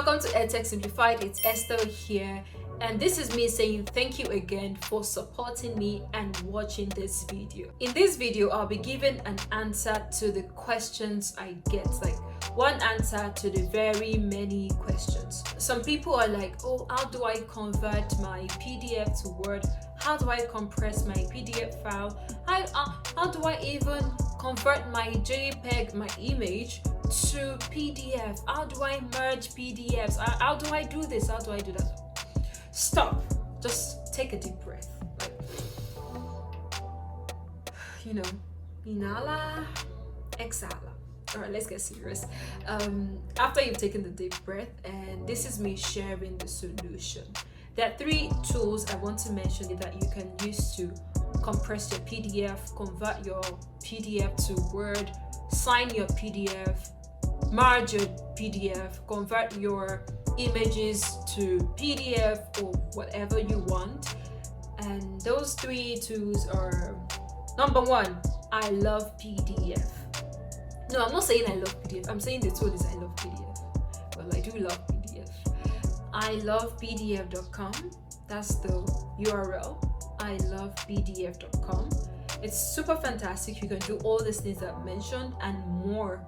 welcome to Edtech Simplified. It's Esther here, and this is me saying thank you again for supporting me and watching this video. In this video, I'll be giving an answer to the questions I get, like one answer to the very many questions. Some people are like, oh, how do I convert my PDF to Word? How do I compress my PDF file? How do I even convert my JPEG, my image, to PDF? How do I merge PDFs? How do I do this? How do I do that? Stop. Just take a deep breath. Like, inhala, exhala. All right, let's get serious. After you've taken the deep breath, and this is me sharing the solution. There are 3 tools I want to mention that you can use to compress your PDF, convert your PDF to Word, sign your PDF, merge your PDF, convert your images to PDF or whatever you want. And those 3 tools are: number 1, I love PDF. No, I'm not saying I love PDF. I'm saying the tool is I love PDF. Well, I do love PDF. I love pdf.com. That's the URL. I love pdf.com. It's super fantastic. You can do all these things I've mentioned and more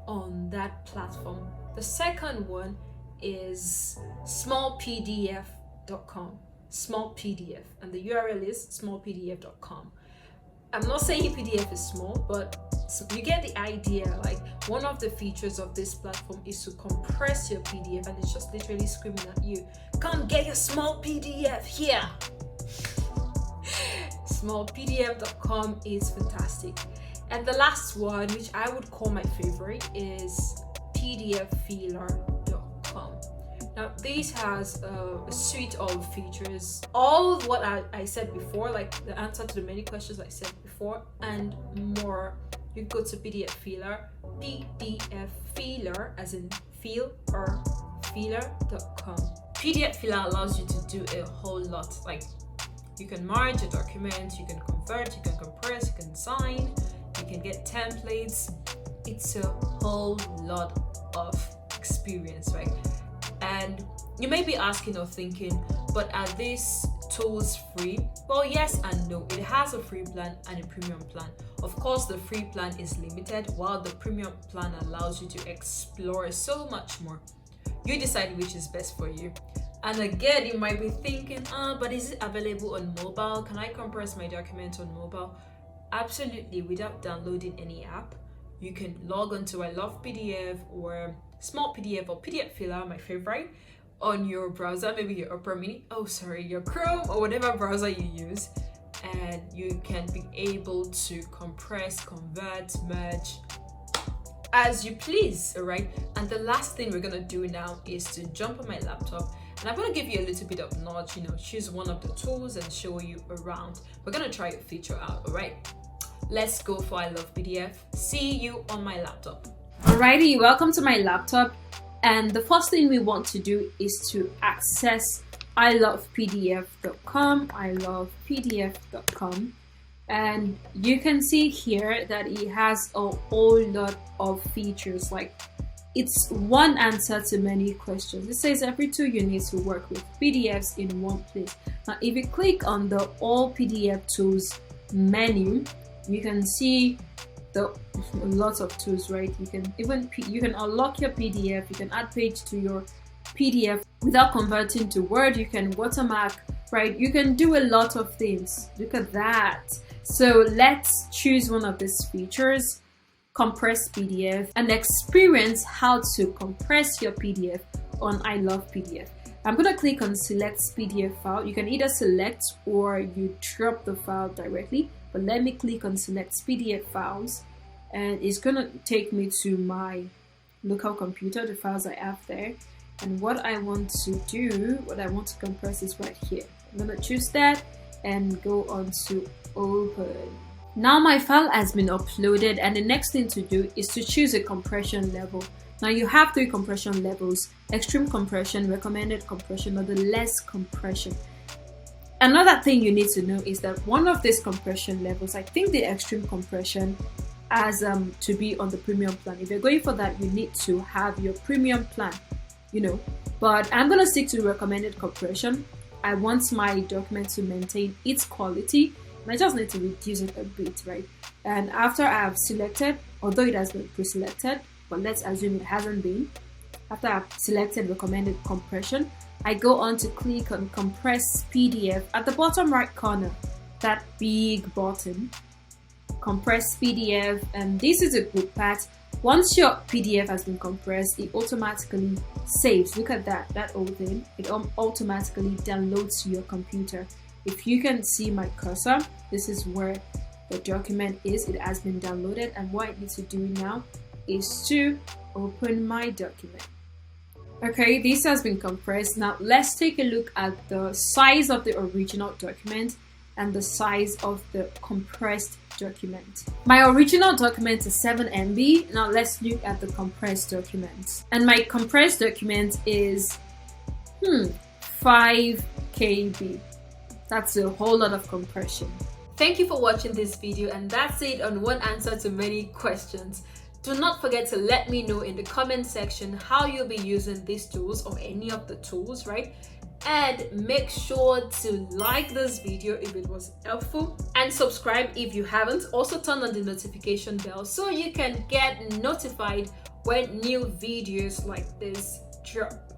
on that platform. The second one is smallpdf.com. Small PDF, and the URL is smallpdf.com. I'm not saying PDF is small, but you get the idea. Like, one of the features of this platform is to compress your PDF, and it's just literally screaming at you, come get your small PDF here. Smallpdf.com is fantastic. And the last one, which I would call my favorite, is pdffiller.com. Now, this has a suite of features, all what I said before, like the answer to the many questions I said before, and more. You go to PDF Filler, as in feel, or feeler.com. PDF Filler allows you to do a whole lot. Like, you can merge a document, you can convert, you can compress, you can sign, you can get templates. It's a whole lot of experience, right? And you may be asking or thinking, but are these tools free? Well, yes and no. It has a free plan and a premium plan. Of course, the free plan is limited, while the premium plan allows you to explore so much more. You decide which is best for you. And again, you might be thinking, but is it available on mobile? Can I compress my document on mobile? Absolutely, without downloading any app. You can log on to I Love PDF or Small PDF or PDF Filler, my favorite, on your browser, maybe your your Chrome or whatever browser you use, and you can be able to compress, convert, merge as you please. All right. And the last thing we're gonna do now is to jump on my laptop, and I'm gonna give you a little bit of knowledge. Choose one of the tools and show you around. We're gonna try a feature out. All right. Let's go for I Love PDF. See you on my laptop. Alrighty, welcome to my laptop. And the first thing we want to do is to access ilovepdf.com, ilovepdf.com. And you can see here that it has a whole lot of features. Like, it's one answer to many questions. It says every tool you need to work with PDFs in one place. Now, if you click on the All PDF Tools menu, you can see lots of tools, right? You can unlock your PDF, you can add page to your PDF without converting to Word, you can watermark, right? You can do a lot of things. Look at that. So let's choose one of these features, compress PDF, and experience how to compress your PDF on I Love PDF. I'm gonna click on select PDF file. You can either select or you drop the file directly, but let me click on select PDF files, and it's gonna take me to my local computer, the files I have there. And what I want to compress is right here. I'm gonna choose that and go on to open. Now my file has been uploaded, and the next thing to do is to choose a compression level. Now you have 3 compression levels: extreme compression, recommended compression, or the less compression. Another thing you need to know is that one of these compression levels, I think the extreme compression, has to be on the premium plan. If you're going for that, you need to have your premium plan, but I'm gonna stick to the recommended compression. I want my document to maintain its quality, and I just need to reduce it a bit, right? And after I have selected, although it has been pre-selected, but let's assume it hasn't been, after I've selected recommended compression, I go on to click on compress PDF at the bottom right corner, that big button, compress PDF, and this is a good part. Once your PDF has been compressed, it automatically saves. Look at that old thing. It automatically downloads to your computer. If you can see my cursor, this is where the document is. It has been downloaded, and what I need to do now is to open my document. Okay, this has been compressed. Now let's take a look at the size of the original document and the size of the compressed document. My original document is 7 MB. Now let's look at the compressed document. And my compressed document is 5 KB. That's a whole lot of compression. Thank you for watching this video, and that's it on one answer to many questions. Do not forget to let me know in the comment section how you'll be using these tools or any of the tools, right? And make sure to like this video if it was helpful, and subscribe if you haven't. Also turn on the notification bell so you can get notified when new videos like this drop.